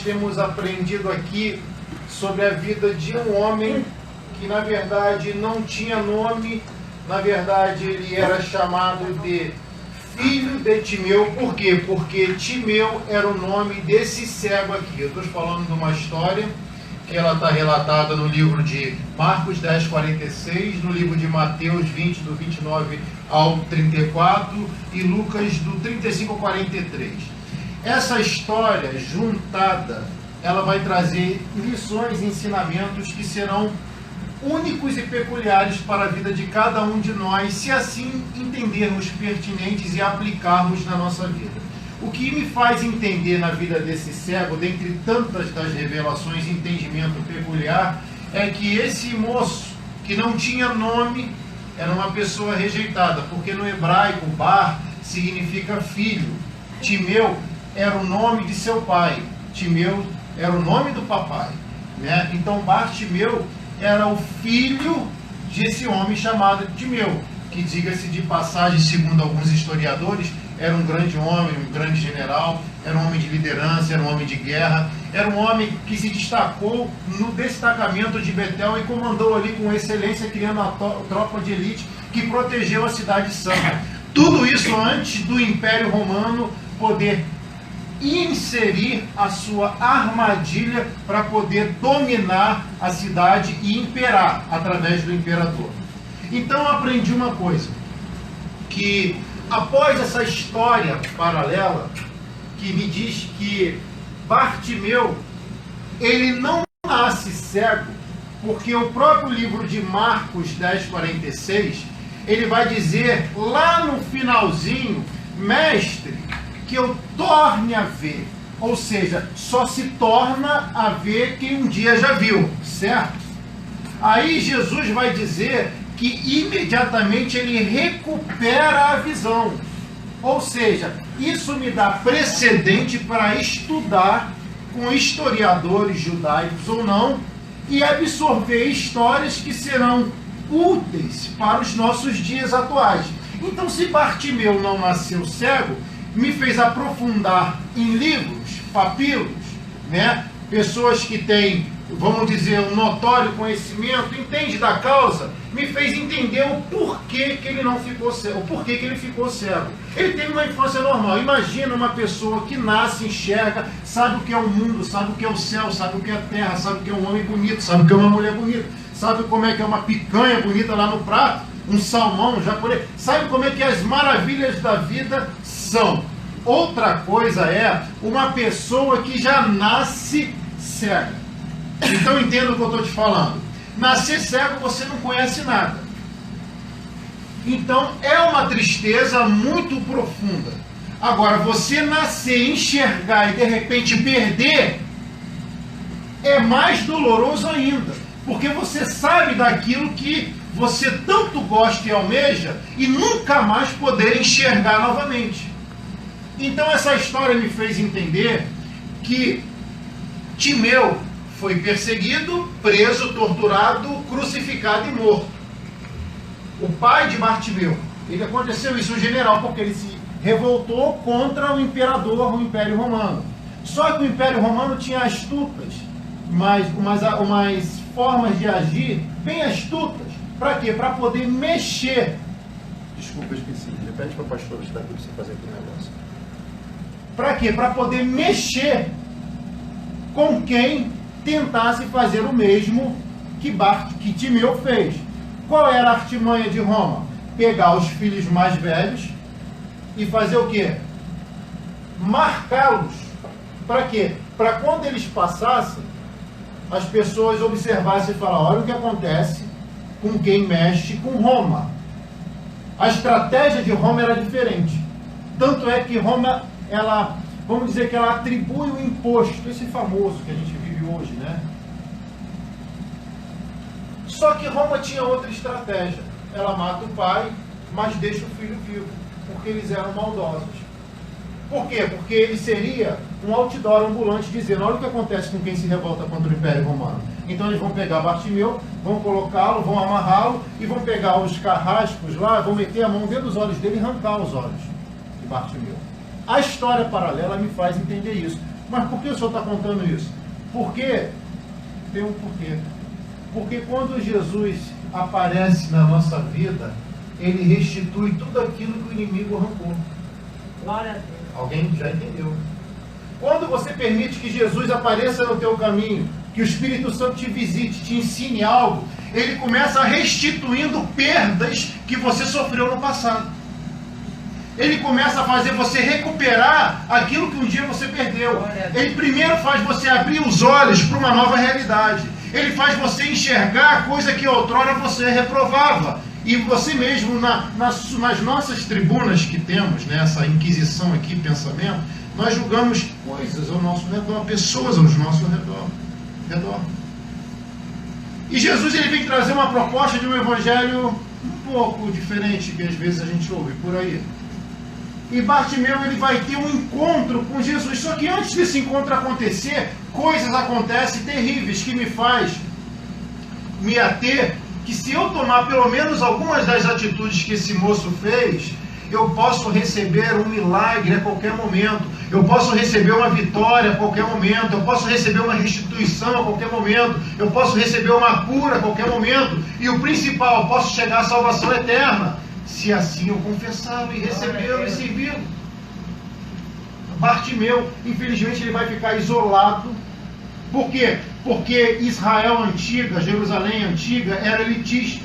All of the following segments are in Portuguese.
temos aprendido aqui sobre a vida de um homem que, na verdade, não tinha nome. Na verdade, ele era chamado de filho de Timeu. Por quê? Porque Timeu era o nome desse cego aqui. Eu estou falando de uma história que ela está relatada no livro de Marcos 10, 46, no livro de Mateus 20, do 29 ao 34, e Lucas do 35 ao 43. Essa história juntada, ela vai trazer lições e ensinamentos que serão únicos e peculiares para a vida de cada um de nós, se assim entendermos pertinentes e aplicarmos na nossa vida. O que me faz entender na vida desse cego, dentre tantas das revelações e entendimento peculiar, é que esse moço, que não tinha nome, era uma pessoa rejeitada, porque no hebraico, bar significa filho. Timeu era o nome de seu pai, Timeu era o nome do papai, né? Então Bartimeu era o filho desse homem chamado Timeu, que, diga-se de passagem, segundo alguns historiadores, era um grande homem, um grande general, era um homem de liderança, era um homem de guerra, era um homem que se destacou no destacamento de Betel e comandou ali com excelência, criando a tropa de elite que protegeu a cidade santa. Tudo isso antes do Império Romano poder inserir a sua armadilha para poder dominar a cidade e imperar através do imperador. Então eu aprendi uma coisa, que após essa história paralela, que me diz que Bartimeu, ele não nasce cego, porque o próprio livro de Marcos 10, 46, ele vai dizer lá no finalzinho, mestre, que eu torne a ver, ou seja, só se torna a ver quem um dia já viu, certo? Aí Jesus vai dizer que imediatamente ele recupera a visão, ou seja, isso me dá precedente para estudar com historiadores judaicos ou não e absorver histórias que serão úteis para os nossos dias atuais. Então, se Bartimeu não nasceu cego, me fez aprofundar em livros, papiros, né? Pessoas que têm, vamos dizer, um notório conhecimento, entende da causa, me fez entender o porquê que ele não ficou cego, o porquê que ele ficou cego. Ele teve uma infância normal. Imagina uma pessoa que nasce, enxerga, sabe o que é o mundo, sabe o que é o céu, sabe o que é a terra, sabe o que é um homem bonito, sabe o que é uma mulher bonita, sabe como é que é uma picanha bonita lá no prato, um salmão, um jacaré, sabe como é que as maravilhas da vida são. Outra coisa é uma pessoa que já nasce cega. Então entenda o que eu estou te falando. Nascer cego, você não conhece nada. Então é uma tristeza muito profunda. Agora, você nascer, enxergar e de repente perder, é mais doloroso ainda. Porque você sabe daquilo que você tanto gosta e almeja e nunca mais poder enxergar novamente. Então essa história me fez entender que Timeu foi perseguido, preso, torturado, crucificado e morto. O pai de Bartimeu, ele aconteceu isso, o general, porque ele se revoltou contra o imperador, o Império Romano. Só que o Império Romano tinha astutas, umas formas de agir bem astutas. Para quê? Para poder mexer. Desculpa, eu esqueci. Repete para a pastora estar aqui para você fazer aquele negócio. Para quê? Para poder mexer com quem tentasse fazer o mesmo que Timeu fez. Qual era a artimanha de Roma? Pegar os filhos mais velhos e fazer o quê? Marcá-los. Para quê? Para quando eles passassem, as pessoas observassem e falassem: olha o que acontece com quem mexe com Roma. A estratégia de Roma era diferente. Tanto é que Roma, vamos dizer que ela atribui o imposto, esse famoso que a gente vive hoje, né? Só que Roma tinha outra estratégia. Ela mata o pai, mas deixa o filho vivo, porque eles eram maldosos. Por quê? Porque ele seria um outdoor ambulante dizendo: olha o que acontece com quem se revolta contra o Império Romano. Então eles vão pegar Bartimeu, vão colocá-lo, vão amarrá-lo e vão pegar os carrascos lá, vão meter a mão dentro dos olhos dele e arrancar os olhos de Bartimeu. A história paralela me faz entender isso. Mas por que o senhor está contando isso? Porque tem um porquê. Porque quando Jesus aparece na nossa vida, ele restitui tudo aquilo que o inimigo arrancou. Glória a Deus. Alguém já entendeu? Quando você permite que Jesus apareça no teu caminho, que o Espírito Santo te visite, te ensine algo, ele começa restituindo perdas que você sofreu no passado. Ele começa a fazer você recuperar aquilo que um dia você perdeu. Ele primeiro faz você abrir os olhos para uma nova realidade. Ele faz você enxergar a coisa que outrora você reprovava. E você mesmo, nas nossas tribunas que temos, né, essa inquisição aqui, pensamento, nós julgamos coisas ao nosso redor, pessoas ao nosso redor. E Jesus ele vem trazer uma proposta de um evangelho um pouco diferente que às vezes a gente ouve por aí. E Bartimeu ele vai ter um encontro com Jesus. Só que antes desse encontro acontecer, coisas acontecem terríveis que me faz me ater que se eu tomar pelo menos algumas das atitudes que esse moço fez, eu posso receber um milagre a qualquer momento, eu posso receber uma vitória a qualquer momento, eu posso receber uma restituição a qualquer momento, eu posso receber uma cura a qualquer momento, e o principal, eu posso chegar à salvação eterna, se assim eu confessá-lo e recebê-lo e servi-lo. Bartimeu, infelizmente, ele vai ficar isolado. Por quê? Porque Israel antiga, Jerusalém antiga, era elitista.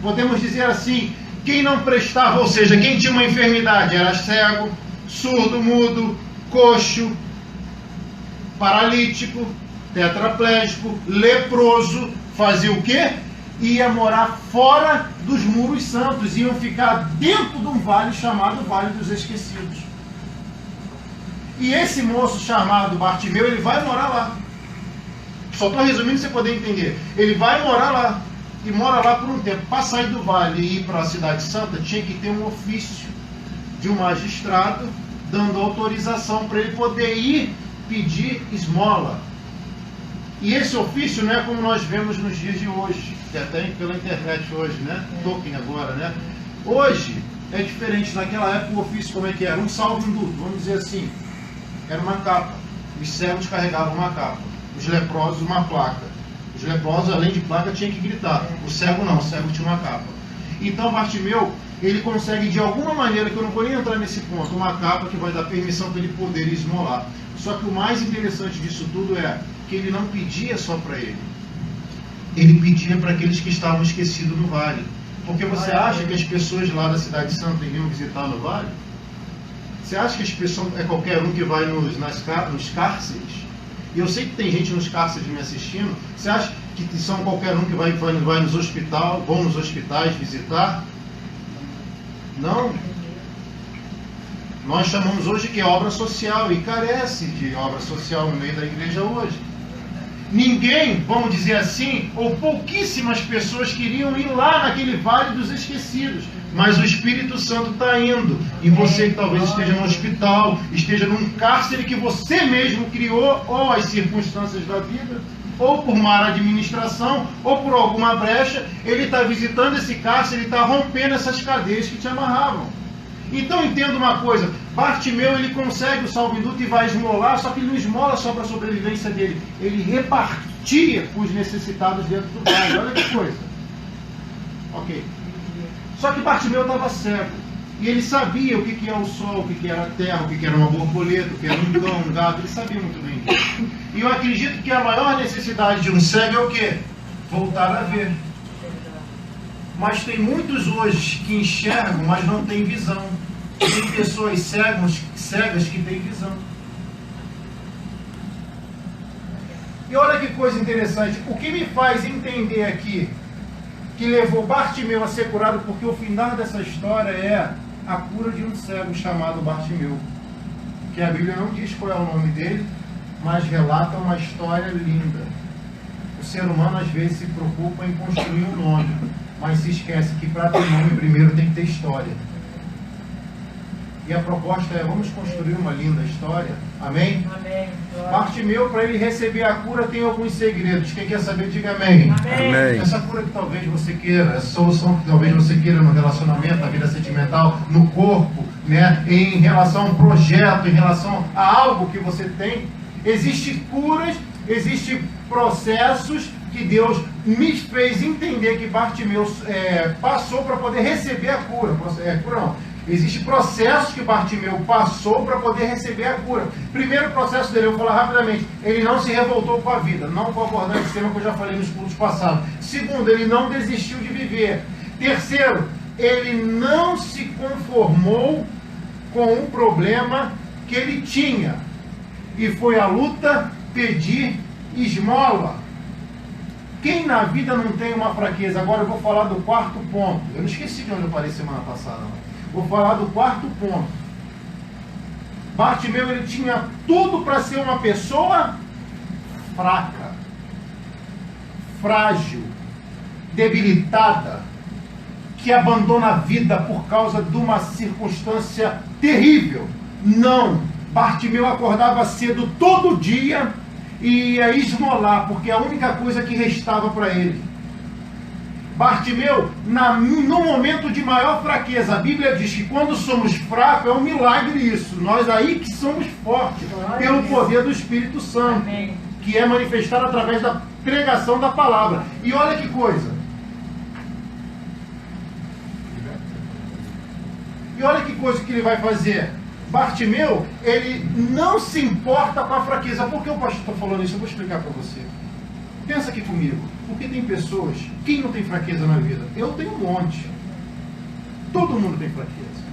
Podemos dizer assim, quem não prestava, ou seja, quem tinha uma enfermidade, era cego, surdo, mudo, coxo, paralítico, tetraplégico, leproso, fazia o quê? Ia morar fora dos muros santos, iam ficar dentro de um vale chamado Vale dos Esquecidos. E esse moço chamado Bartimeu, ele vai morar lá. Só estou resumindo para você poder entender. Ele vai morar lá, e mora lá por um tempo. Para sair do vale e ir para a cidade santa, tinha que ter um ofício de um magistrado, dando autorização para ele poder ir pedir esmola. E esse ofício não é como nós vemos nos dias de hoje, que até pela internet hoje, né? Token agora, né? Hoje é diferente. Naquela época o ofício como é que era? Um salvo-induto, vamos dizer assim. Era uma capa. Os cegos carregavam uma capa. Os leprosos uma placa. Os leprosos, além de placa, tinham que gritar. O cego não, o cego tinha uma capa. Então Bartimeu, ele consegue de alguma maneira, que eu não vou nem entrar nesse ponto, uma capa que vai dar permissão para ele poder esmolar. Só que o mais interessante disso tudo é que ele não pedia só para ele. Ele pedia para aqueles que estavam esquecidos no vale. Porque você acha que as pessoas lá da Cidade Santa iriam visitar no vale? Você acha que as pessoas, é qualquer um que vai nos cárceres? E eu sei que tem gente nos cárceres me assistindo. Você acha que são qualquer um que vai nos hospitais, vão nos hospitais visitar? Não. Nós chamamos hoje que é obra social e carece de obra social no meio da igreja hoje. Ninguém, vamos dizer assim, ou pouquíssimas pessoas queriam ir lá naquele vale dos esquecidos. Mas o Espírito Santo está indo. E você que talvez esteja no hospital, esteja num cárcere que você mesmo criou, ou as circunstâncias da vida, ou por má administração, ou por alguma brecha, ele está visitando esse cárcere, ele está rompendo essas cadeias que te amarravam. Então entenda uma coisa, Bartimeu ele consegue o salvo-induto e vai esmolar, só que ele não esmola só para a sobrevivência dele, ele repartia com os necessitados dentro do vale. Olha que coisa. Ok. Só que Bartimeu estava cego, e ele sabia o que era o sol, o que era a terra, o que era uma borboleta, o que era um cão, um gato, ele sabia muito bem disso. E eu acredito que a maior necessidade de um cego é o quê? Voltar a ver. Mas tem muitos hoje que enxergam, mas não têm visão. Tem pessoas cegas que têm visão. E olha que coisa interessante. O que me faz entender aqui que levou Bartimeu a ser curado, porque o final dessa história é a cura de um cego chamado Bartimeu. Que a Bíblia não diz qual é o nome dele, mas relata uma história linda. O ser humano às vezes se preocupa em construir um nome, mas se esquece que para ter nome primeiro tem que ter história. E a proposta é, vamos construir uma linda história. Amém? Amém. Bartimeu, para ele receber a cura, tem alguns segredos. Quem quer saber, diga amém. Amém. Essa cura que talvez você queira, essa solução que talvez você queira no relacionamento, na vida sentimental, no corpo, né? Em relação a um projeto, em relação a algo que você tem, Existem curas, existem processos que Deus me fez entender que Bartimeu passou para poder receber a cura. Cura não. Existem processos que Bartimeu passou para poder receber a cura. Primeiro processo dele, eu vou falar rapidamente, ele não se revoltou com a vida, não concordando com o tema que eu já falei nos cultos passados. Segundo, ele não desistiu de viver. Terceiro, ele não se conformou com um problema que ele tinha. E foi à luta pedir esmola. Quem na vida não tem uma fraqueza? Agora eu vou falar do quarto ponto. Eu não esqueci de onde eu parei semana passada. Não. Vou falar do quarto ponto. Bartimeu, ele tinha tudo para ser uma pessoa fraca, frágil, debilitada, que abandona a vida por causa de uma circunstância terrível. Não, Bartimeu acordava cedo todo dia e ia esmolar, porque é a única coisa que restava para ele. Bartimeu, no momento de maior fraqueza, a Bíblia diz que quando somos fracos, é um milagre isso. Nós aí que somos fortes, pelo poder do Espírito Santo, amém, que é manifestado através da pregação da palavra. E olha que coisa. E olha que coisa que ele vai fazer. Bartimeu, ele não se importa com a fraqueza. Por que o pastor está falando isso? Eu vou explicar para você. Pensa aqui comigo. Porque tem pessoas, quem não tem fraqueza na vida? Eu tenho um monte. Todo mundo tem fraqueza.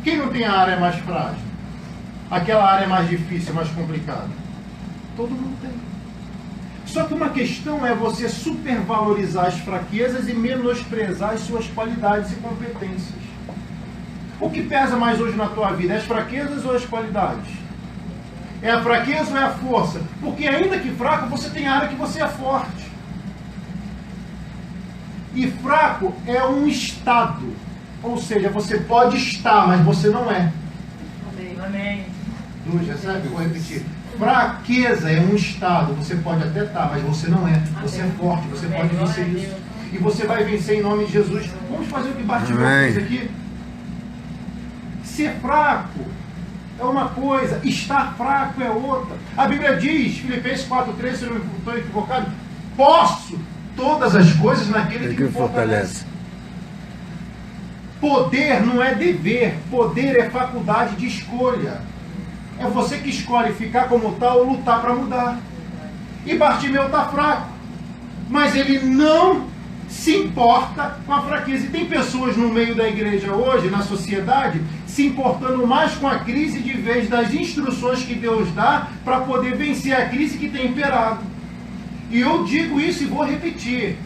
Quem não tem a área mais frágil? Aquela área mais difícil, mais complicada? Todo mundo tem. Só que uma questão é você supervalorizar as fraquezas e menosprezar as suas qualidades e competências. O que pesa mais hoje na tua vida? É as fraquezas ou as qualidades? É a fraqueza ou é a força? Porque ainda que fraco, você tem área que você é forte. E fraco é um estado. Ou seja, você pode estar, mas você não é. Amém. Luz, recebe? Eu vou repetir. Fraqueza é um estado. Você pode até estar, mas você não é. Você é forte, você pode vencer isso. E você vai vencer em nome de Jesus. Vamos fazer o que Bartimeu fez aqui? Ser fraco é uma coisa, estar fraco é outra. A Bíblia diz, Filipenses 4,3, se eu não estou equivocado, posso todas as coisas naquele que me fortalece. Poder não é dever, poder é faculdade de escolha. É você que escolhe ficar como tal ou lutar para mudar. E Bartimeu está fraco, mas ele não se importa com a fraqueza. E tem pessoas no meio da igreja hoje, na sociedade, se importando mais com a crise de vez das instruções que Deus dá para poder vencer a crise que tem imperado. E eu digo isso e vou repetir.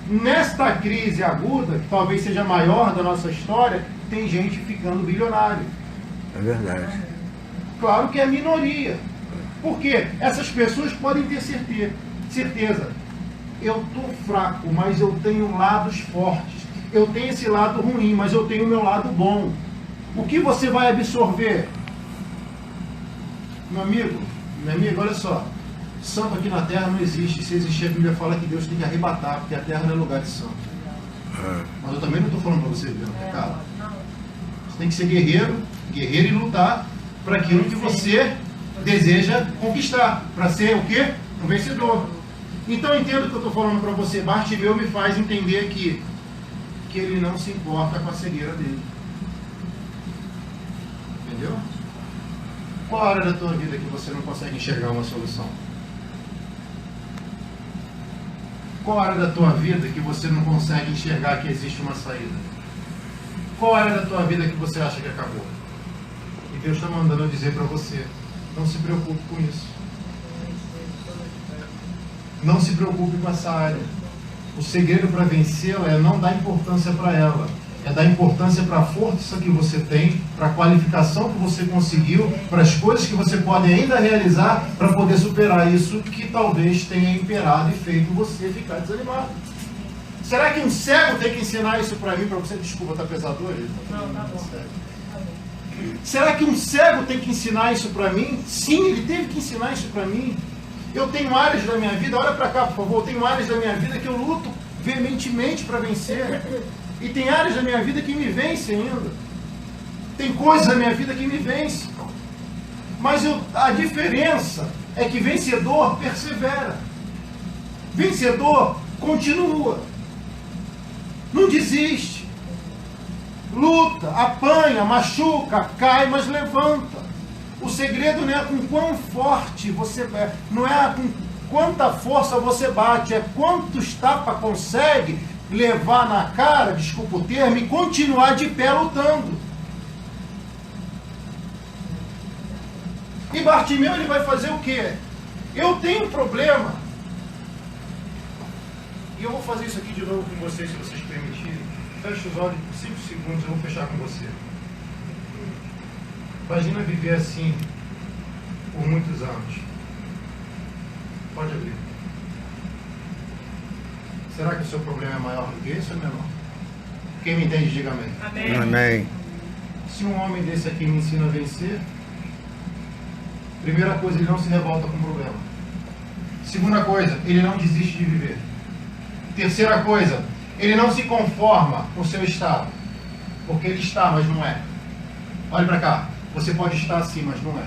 Nesta crise aguda, que talvez seja a maior da nossa história, tem gente ficando bilionário. É verdade. Claro que é a minoria. Porque essas pessoas podem ter certeza. Eu estou fraco, mas eu tenho lados fortes. Eu tenho esse lado ruim, mas eu tenho o meu lado bom. O que você vai absorver? Meu amigo, minha amiga, olha só. Santo aqui na terra não existe. Se existir, a Bíblia fala que Deus tem que arrebatar, porque a terra não é lugar de santo. Mas eu também não estou falando para você viver no pecado. Você tem que ser guerreiro e lutar para aquilo que você deseja conquistar. Para ser o quê? Um vencedor. Então entenda o que eu estou falando para você. Bartimeu me faz entender que ele não se importa com a cegueira dele. Entendeu? Qual a área da tua vida que você não consegue enxergar uma solução? Qual a área da tua vida que você não consegue enxergar que existe uma saída? Qual a área da tua vida que você acha que acabou? E Deus está mandando eu dizer para você, não se preocupe com isso. Não se preocupe com essa área. O segredo para vencê-la é não dar importância para ela. É dar importância para a força que você tem, para a qualificação que você conseguiu, para as coisas que você pode ainda realizar para poder superar isso que talvez tenha imperado e feito você ficar desanimado. Será que um cego tem que ensinar isso para mim, para você? Desculpa, tá pesado hoje? Não, tá bom. Será que um cego tem que ensinar isso para mim? Sim, ele teve que ensinar isso para mim. Eu tenho áreas da minha vida, olha para cá, por favor, eu tenho áreas da minha vida que eu luto veementemente para vencer. E tem áreas da minha vida que me vencem ainda. Tem coisas da minha vida que me vencem. Mas a diferença é que vencedor persevera. Vencedor continua. Não desiste. Luta, apanha, machuca, cai, mas levanta. O segredo não é com quão forte você é, não é com quanta força você bate, é quantos tapas consegue levar na cara, desculpa o termo, e continuar de pé lutando. E Bartimeu, ele vai fazer o quê? Eu tenho um problema. E eu vou fazer isso aqui de novo com vocês, se vocês permitirem. Feche os olhos por 5 segundos, eu vou fechar com você. Imagina viver assim por muitos anos. Pode abrir. Será que o seu problema é maior do que esse ou menor? Quem me entende, diga amém. Amém. Amém. Se um homem desse aqui me ensina a vencer, primeira coisa, ele não se revolta com o problema. Segunda coisa, ele não desiste de viver. Terceira coisa, ele não se conforma com o seu estado. Porque ele está, mas não é. Olhe para cá. Você pode estar assim, mas não é.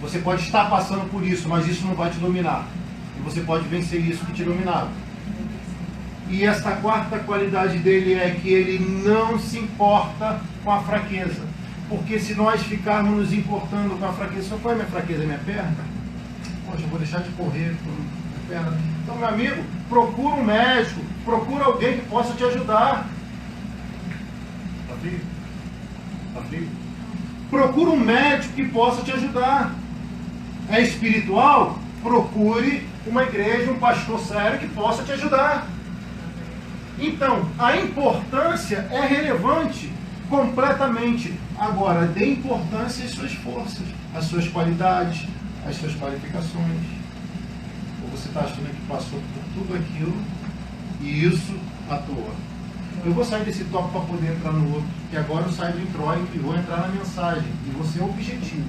Você pode estar passando por isso, mas isso não vai te dominar. E você pode vencer isso que te dominava. E essa quarta qualidade dele é que ele não se importa com a fraqueza. Porque se nós ficarmos nos importando com a fraqueza, qual é a minha fraqueza? Minha perna? Poxa, eu vou deixar de correr com a perna. Então, meu amigo, procura um médico, procura alguém que possa te ajudar. Tá frio? Tá frio? Procura um médico que possa te ajudar. É espiritual? Procure uma igreja, um pastor sério que possa te ajudar. Então, a importância é relevante completamente. Agora, dê importância às suas forças, às suas qualidades, às suas qualificações. Ou você está achando que passou por tudo aquilo e isso à toa? Eu vou sair desse tópico para poder entrar no outro, que agora eu saio do introito e vou entrar na mensagem, e vou ser objetivo.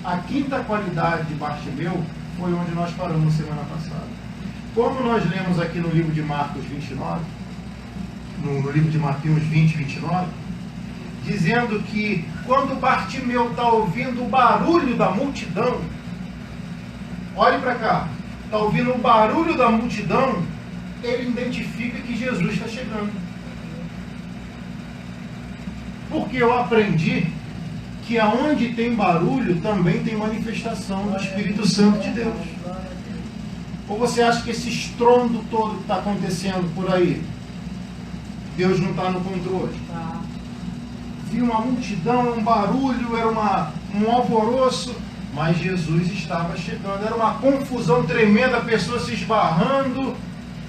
A quinta qualidade de Bartimeu foi onde nós paramos semana passada. Como nós lemos aqui no livro de Marcos 29, no livro de Mateus 20, 29, dizendo que quando Bartimeu está ouvindo o barulho da multidão, olhe para cá, está ouvindo o barulho da multidão, ele identifica que Jesus está chegando. Porque eu aprendi que aonde tem barulho também tem manifestação do Espírito Santo de Deus. Ou você acha que esse estrondo todo que está acontecendo por aí, Deus não está no controle? Vi uma multidão, um barulho, era um alvoroço, mas Jesus estava chegando. Era uma confusão tremenda, pessoas se esbarrando.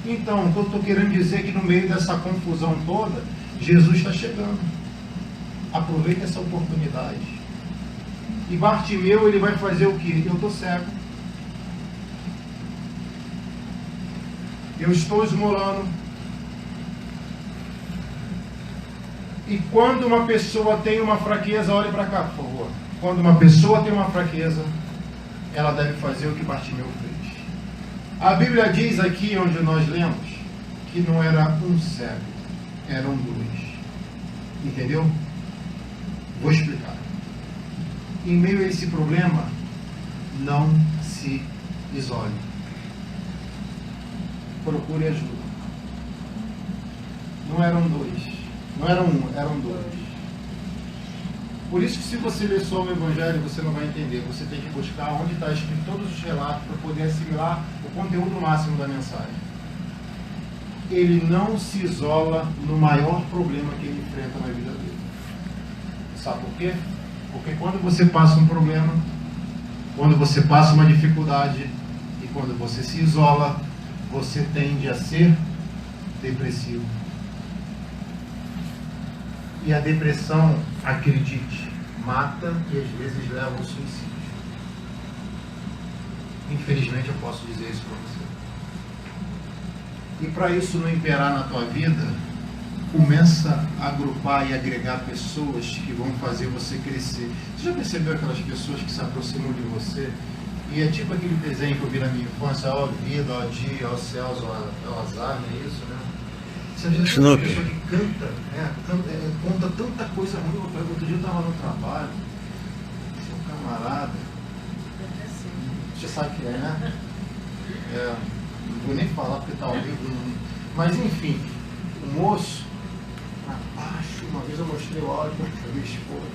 Então, o que eu estou querendo dizer é que no meio dessa confusão toda, Jesus está chegando. Aproveite essa oportunidade. E Bartimeu, ele vai fazer o quê? Eu estou cego. Eu estou esmolando. E quando uma pessoa tem uma fraqueza, olhe para cá, por favor. Quando uma pessoa tem uma fraqueza, ela deve fazer o que Bartimeu fez. A Bíblia diz aqui, onde nós lemos, que não era um cego, eram dois. Entendeu? Vou explicar. Em meio a esse problema, não se isole. Procure ajuda. Não eram dois. Não eram um, eram dois. Por isso que se você ler só o Evangelho, você não vai entender. Você tem que buscar onde está escrito todos os relatos para poder assimilar o conteúdo máximo da mensagem. Ele não se isola no maior problema que ele enfrenta na vida dele. Sabe por quê? Porque quando você passa um problema, quando você passa uma dificuldade e quando você se isola, você tende a ser depressivo. E a depressão, acredite, mata e às vezes leva ao suicídio. Infelizmente eu posso dizer isso para você. E para isso não imperar na tua vida, começa a agrupar e agregar pessoas que vão fazer você crescer. Você já percebeu aquelas pessoas que se aproximam de você? E é tipo aquele desenho que eu vi na minha infância, ó vida, ó dia, ó céus, ó azar, não é isso, né? Você já viu uma pessoa que canta, né? Conta tanta coisa ruim. Outro dia eu estava no trabalho, o cara camarada. Você sabe que é, né? Não vou nem falar porque está ao vivo. Mas enfim, o moço, abaixo, uma vez eu mostrei o áudio para minha esposa.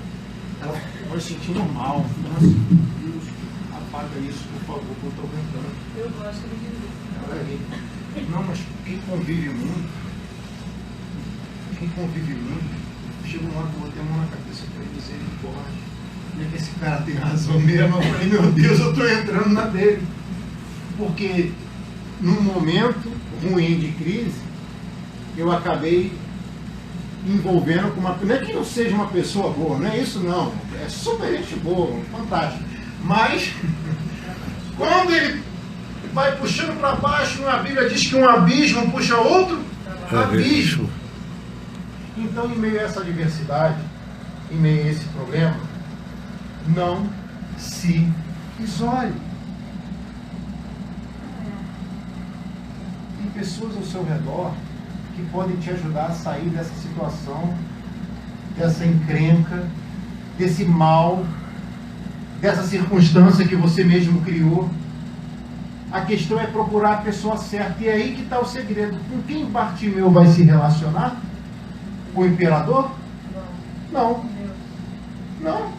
Ela foi sentindo mal. Nossa, Deus, apaga isso, por favor, que eu estou brincando. Eu gosto de dizer. Olha aí. Não, mas quem convive muito, chega uma hora que eu vou ter a mão na cabeça para ele dizer, ele pode. E que esse cara tem razão mesmo. Eu falei, meu Deus, eu estou entrando na dele. Porque num momento ruim de crise, eu acabei envolvendo com uma... Não é que eu seja uma pessoa boa, não é isso não. É super gente boa, fantástico. Mas, quando ele vai puxando para baixo, a Bíblia diz que um abismo puxa outro abismo. Então, em meio a essa adversidade, em meio a esse problema, não se isole. Tem pessoas ao seu redor que podem te ajudar a sair dessa situação, dessa encrenca, desse mal, dessa circunstância que você mesmo criou. A questão é procurar a pessoa certa. E é aí que está o segredo. Com quem Bartimeu vai se relacionar? O imperador? Não. Não.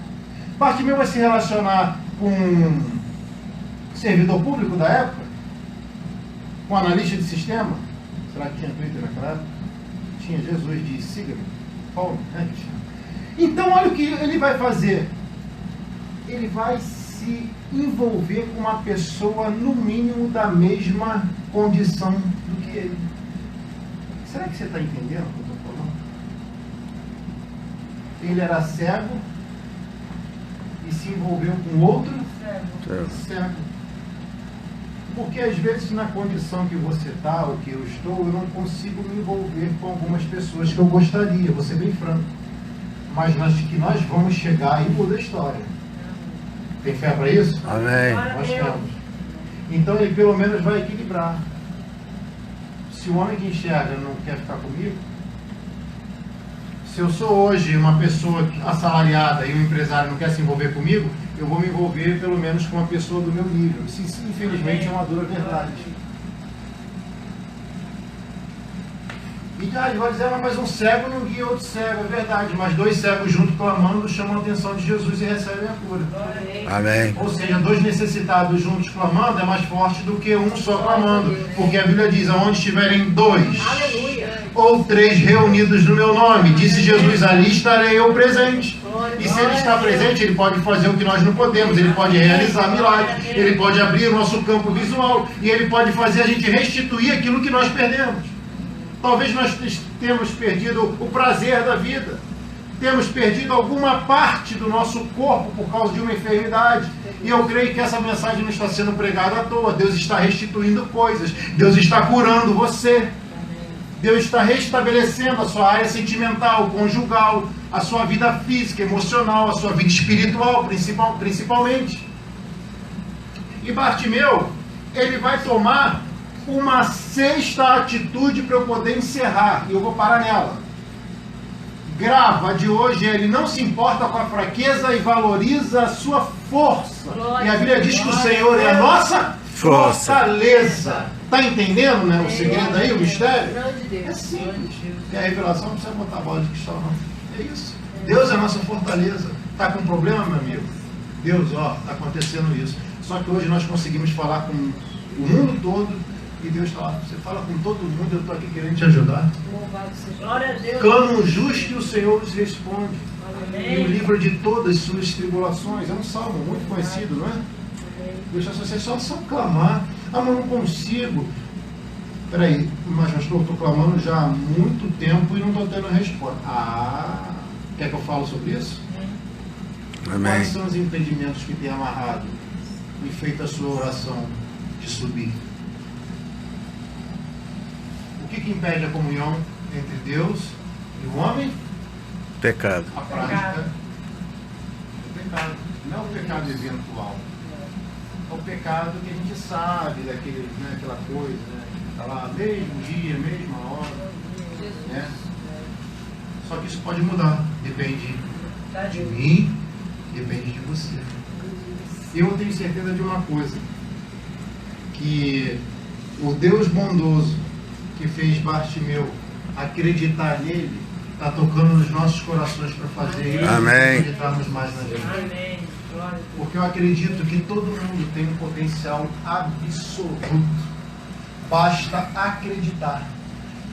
Bartimeu vai se relacionar com um servidor público da época? Com um analista de sistema? Será que tinha Twitter naquela época? Tinha. Jesus disse, siga-me. Paulo, né? Então, olha o que ele vai fazer. Ele vai se envolver com uma pessoa, no mínimo, da mesma condição do que ele. Será que você está entendendo o que eu estou falando? Ele era cego e se envolveu com outro cego. Porque às vezes na condição que você está, ou que eu estou, eu não consigo me envolver com algumas pessoas que eu gostaria, vou ser bem franco. Mas que nós vamos chegar e muda a história. Tem fé para isso? Amém. Nós temos. Então ele pelo menos vai equilibrar. Se o homem que enxerga não quer ficar comigo, se eu sou hoje uma pessoa assalariada e um empresário não quer se envolver comigo, eu vou me envolver pelo menos com uma pessoa do meu nível. Isso, infelizmente, é uma dura verdade. E ele vai dizer, mas um cego não guia outro cego, é verdade, mas dois cegos juntos clamando chamam a atenção de Jesus e recebem a cura. Amém. Ou seja, dois necessitados juntos clamando é mais forte do que um só clamando, porque a Bíblia diz, aonde estiverem dois ou três reunidos no meu nome, disse Jesus, ali estarei eu presente. E se ele está presente, ele pode fazer o que nós não podemos, ele pode realizar milagres, ele pode abrir o nosso campo visual, e ele pode fazer a gente restituir aquilo que nós perdemos. Talvez nós tenhamos perdido o prazer da vida, temos perdido alguma parte do nosso corpo por causa de uma enfermidade. E eu creio que essa mensagem não está sendo pregada à toa. Deus está restituindo coisas, Deus está curando você, Deus está restabelecendo a sua área sentimental, conjugal, a sua vida física, emocional, a sua vida espiritual, principalmente. E Bartimeu, ele vai tomar uma sexta atitude para eu poder encerrar, e eu vou parar nela. Grava de hoje, ele não se importa com a fraqueza e valoriza a sua força. E a Bíblia diz que o Senhor é a nossa fortaleza. Está entendendo, né? O segredo aí, o mistério? É simples. E a revelação não precisa botar a bola de cristal, não. É isso. Deus é a nossa fortaleza. Está com problema, meu amigo? Deus, ó, está acontecendo isso. Só que hoje nós conseguimos falar com o mundo todo. E Deus está lá, você fala com todo mundo, eu estou aqui querendo te ajudar. Glória a Deus. Clamo justo e o Senhor os responde. Amém. E o livro de todas as suas tribulações. É um salmo muito conhecido, não é? Deixa você só clamar. Ah, mas não consigo. Peraí, mas pastor, estou clamando já há muito tempo e não estou tendo resposta. Ah, quer que eu fale sobre isso? Amém. Quais são os impedimentos que tem amarrado e feito a sua oração de subir? O que impede a comunhão entre Deus e o homem? Pecado. A prática do pecado. Não é o pecado eventual. É o pecado que a gente sabe, daquele, né, aquela coisa, né? Está lá, mesmo dia, mesma hora. Né? Só que isso pode mudar. Depende de mim, depende de você. Eu tenho certeza de uma coisa, que o Deus bondoso que fez Bartimeu acreditar nele, está tocando nos nossos corações para fazer isso, Amém. acreditarmos mais na gente. Amém. Glória a Deus. Porque eu acredito que todo mundo tem um potencial absoluto. Basta acreditar.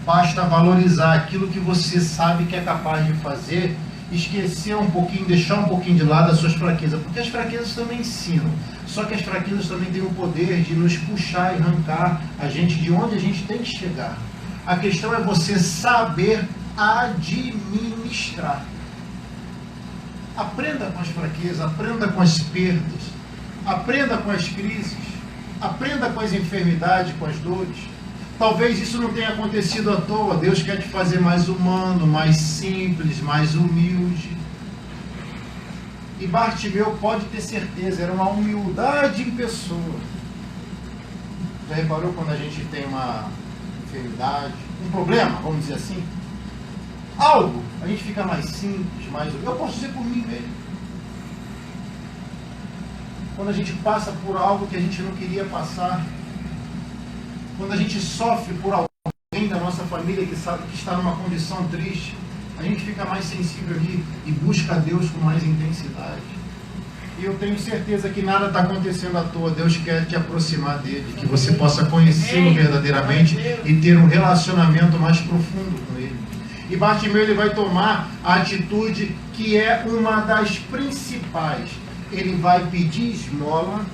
Basta valorizar aquilo que você sabe que é capaz de fazer, esquecer um pouquinho, deixar um pouquinho de lado as suas fraquezas, porque as fraquezas também ensinam. Só que as fraquezas também têm o poder de nos puxar e arrancar a gente de onde a gente tem que chegar. A questão é você saber administrar. Aprenda com as fraquezas, aprenda com as perdas, aprenda com as crises, aprenda com as enfermidades, com as dores. Talvez isso não tenha acontecido à toa. Deus quer te fazer mais humano, mais simples, mais humilde. E Bartimeu, pode ter certeza, era uma humildade em pessoa. Já reparou quando a gente tem uma enfermidade, um problema, vamos dizer assim? Algo, a gente fica mais simples, mais... Eu posso dizer por mim mesmo. Quando a gente passa por algo que a gente não queria passar, quando a gente sofre por alguém da nossa família que sabe que está numa condição triste, a gente fica mais sensível ali e busca a Deus com mais intensidade. E eu tenho certeza que nada está acontecendo à toa. Deus quer te aproximar dele, que você possa conhecê-lo verdadeiramente e ter um relacionamento mais profundo com ele. E Bartimeu, ele vai tomar a atitude que é uma das principais. Ele vai pedir esmola,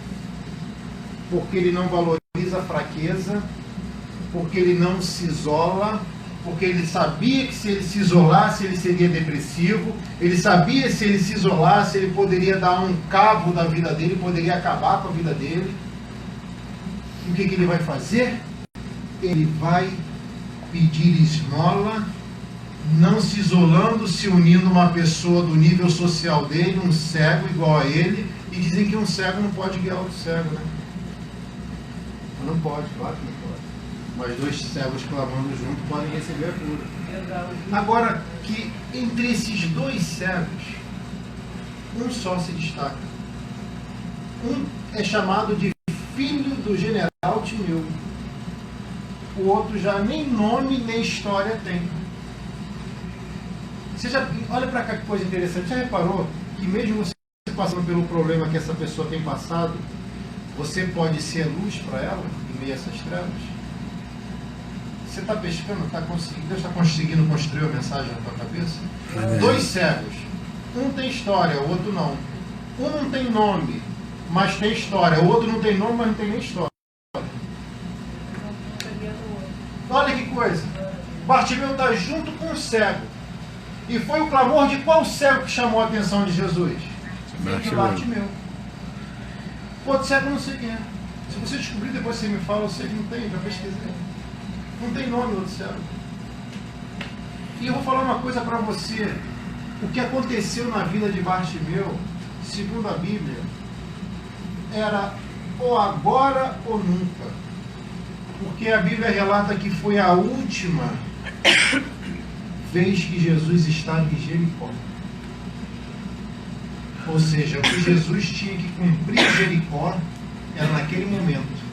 porque ele não valoriza a fraqueza, porque ele não se isola, porque ele sabia que se ele se isolasse ele seria depressivo, ele sabia que se ele se isolasse ele poderia dar um cabo da vida dele, poderia acabar com a vida dele. E o que ele vai fazer? Ele vai pedir esmola, não se isolando, se unindo a uma pessoa do nível social dele, um cego igual a ele, e dizem que um cego não pode guiar outro cego, né? Não pode, claro que não pode. Mas dois cegos clamando junto podem receber a cura. Agora, que entre esses dois cegos, um só se destaca. Um é chamado de filho do general Timeu. O outro já nem nome nem história tem. Você já, olha para cá que coisa interessante. Já reparou que mesmo você passando pelo problema que essa pessoa tem passado, você pode ser luz para ela em meio a essas trevas? Você está pescando? Deus está conseguindo construir a mensagem na tua cabeça? Dois cegos. Um tem história, o outro não. Um não tem nome, mas tem história. O outro não tem nome, mas não tem nem história. Olha que coisa. Bartimeu está junto com um cego. E foi o clamor de qual cego que chamou a atenção de Jesus? Bartimeu. O outro cego não sei quem é. Se você descobrir, depois você me fala, eu sei que não tem, já pesquisei. Não tem nome o outro cego. E eu vou falar uma coisa para você. O que aconteceu na vida de Bartimeu, segundo a Bíblia, era ou agora ou nunca. Porque a Bíblia relata que foi a última vez que Jesus estava em Jericó. Ou seja, o que Jesus tinha que cumprir em Jericó era naquele momento.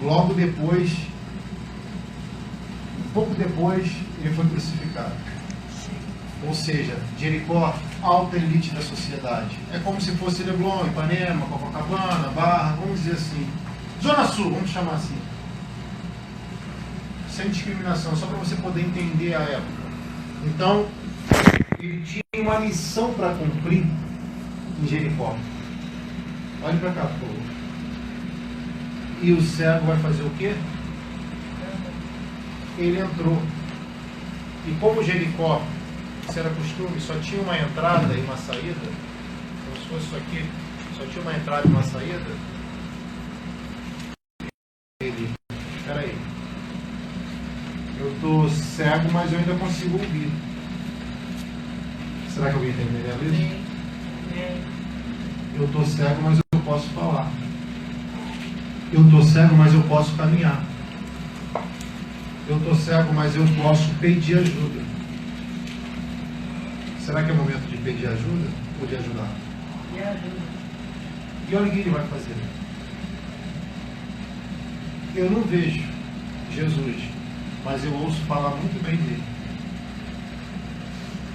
Logo depois, pouco depois, ele foi crucificado. Ou seja, Jericó, alta elite da sociedade. É como se fosse Leblon, Ipanema, Copacabana, Barra, vamos dizer assim. Zona Sul, vamos chamar assim. Sem discriminação, só para você poder entender a época. Então, ele tinha uma missão para cumprir em Jericó. Olhe para cá, por favor. E o cego vai fazer o quê? Ele entrou. E como Jericó, isso era costume, só tinha uma entrada e uma saída, como se fosse isso aqui, só tinha uma entrada e uma saída, ele, espera aí, eu estou cego, mas eu ainda consigo ouvir. Será que alguém está entendendo isso? Eu estou cego, mas eu posso falar. Eu estou cego, mas eu posso caminhar. Eu estou cego, mas eu posso pedir ajuda. Será que é momento de pedir ajuda ou de ajudar? Me ajuda. E olha o que ele vai fazer. Eu não vejo Jesus, mas eu ouço falar muito bem dele.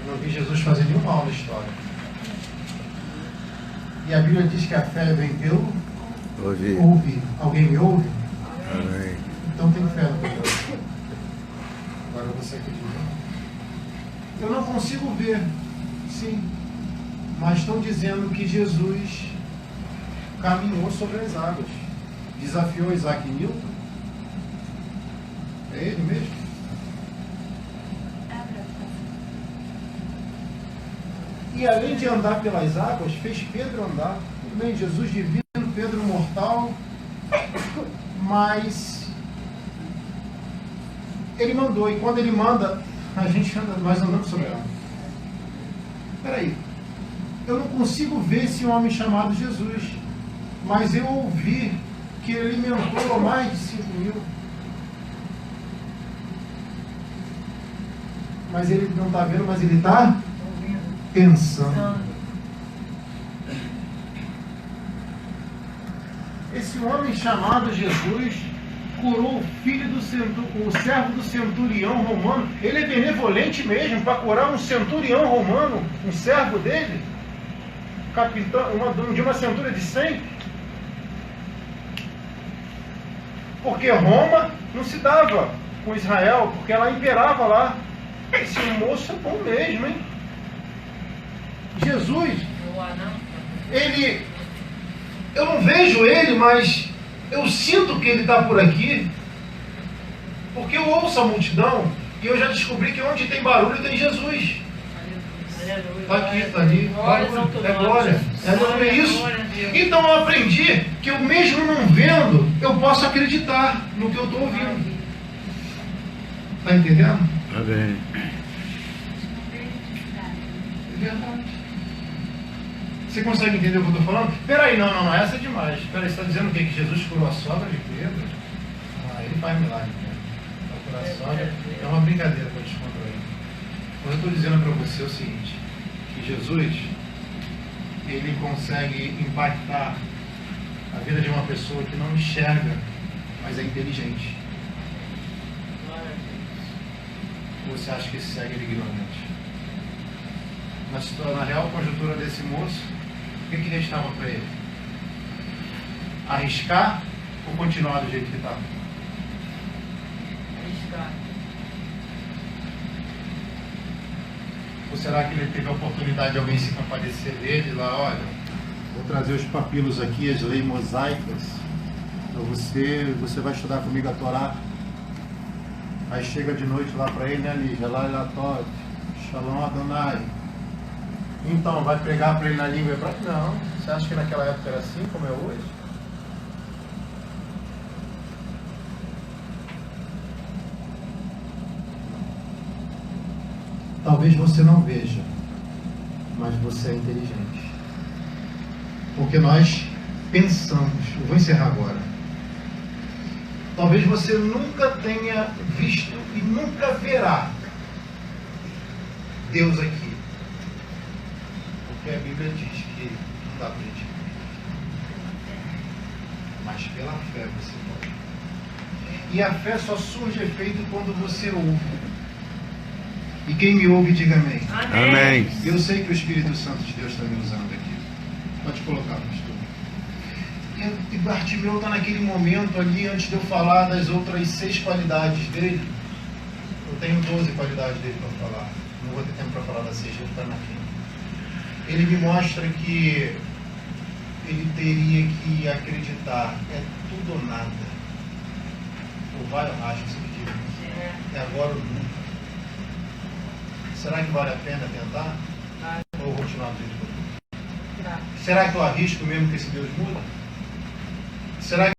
Eu não vi Jesus fazer nenhum mal na história. E a Bíblia diz que a fé vem pelo Ouvir. ouvir. Alguém me ouve? Amém. Então tem fé no Deus. Agora você acredita? Eu não consigo ver, sim, mas estão dizendo que Jesus caminhou sobre as águas, desafiou Isaac Newton. É ele mesmo? E além de andar pelas águas, fez Pedro andar. Tudo bem, Jesus divino, Pedro mortal, mas ele mandou, e quando ele manda, nós andamos sobre ela. Espera aí, eu não consigo ver esse homem chamado Jesus, mas eu ouvi que ele alimentou mais de 5.000. Mas ele não está vendo, mas ele está pensando. Esse homem chamado Jesus curou o filho do o servo do centurião romano. Ele é benevolente mesmo para curar um centurião romano, um servo dele, capitão de uma centúria de 100. Porque Roma não se dava com Israel, porque ela imperava lá. Esse moço é bom mesmo, hein? Jesus, eu não vejo ele, mas eu sinto que ele está por aqui, porque eu ouço a multidão e eu já descobri que onde tem barulho tem Jesus. Está aqui, está ali. É glória. É isso. Então eu aprendi que eu mesmo não vendo, eu posso acreditar no que eu estou ouvindo. Está entendendo? Amém. É verdade. Você consegue entender o que eu estou falando? Peraí, não, essa é demais. Peraí, você está dizendo o quê? Que Jesus curou a sogra de Pedro? Ele faz milagre, né? A curar a sogra é uma brincadeira para descontrair. Mas eu estou dizendo para você o seguinte, que Jesus, ele consegue impactar a vida de uma pessoa que não enxerga, mas é inteligente. Ou você acha que esse cego é ignorante? Na real conjuntura desse moço, o que restava para ele? Arriscar ou continuar do jeito que estava? Arriscar. Ou será que ele teve a oportunidade de alguém se compadecer dele lá? Olha, vou trazer os papilos aqui, as leis mosaicas, para você vai estudar comigo a Torá. Aí chega de noite lá para ele, né, Lígia? Lá ele toca, Shalom Adonai. Então, vai pregar para ele na língua hebraica? Não. Você acha que naquela época era assim como é hoje? Talvez você não veja, mas você é inteligente. Porque nós pensamos. Eu vou encerrar agora. Talvez você nunca tenha visto e nunca verá Deus aqui. Porque a Bíblia diz que não dá para a gente ver. Mas pela fé você pode. E a fé só surge efeito quando você ouve. E quem me ouve, diga amém. Amém. Eu sei que o Espírito Santo de Deus está me usando aqui. Pode colocar, pastor. E Bartimeu está naquele momento ali, antes de eu falar das outras 6 qualidades dele. Eu tenho 12 qualidades dele para falar. Não vou ter tempo para falar das 6, vou ficar na quinta. Ele me mostra que ele teria que acreditar, é tudo ou nada. Ou vai ou racha, você me diga. É agora ou nunca. Será que vale a pena tentar? Ou continuar do jeito que eu estou? Será que eu arrisco mesmo que esse Deus muda? Será que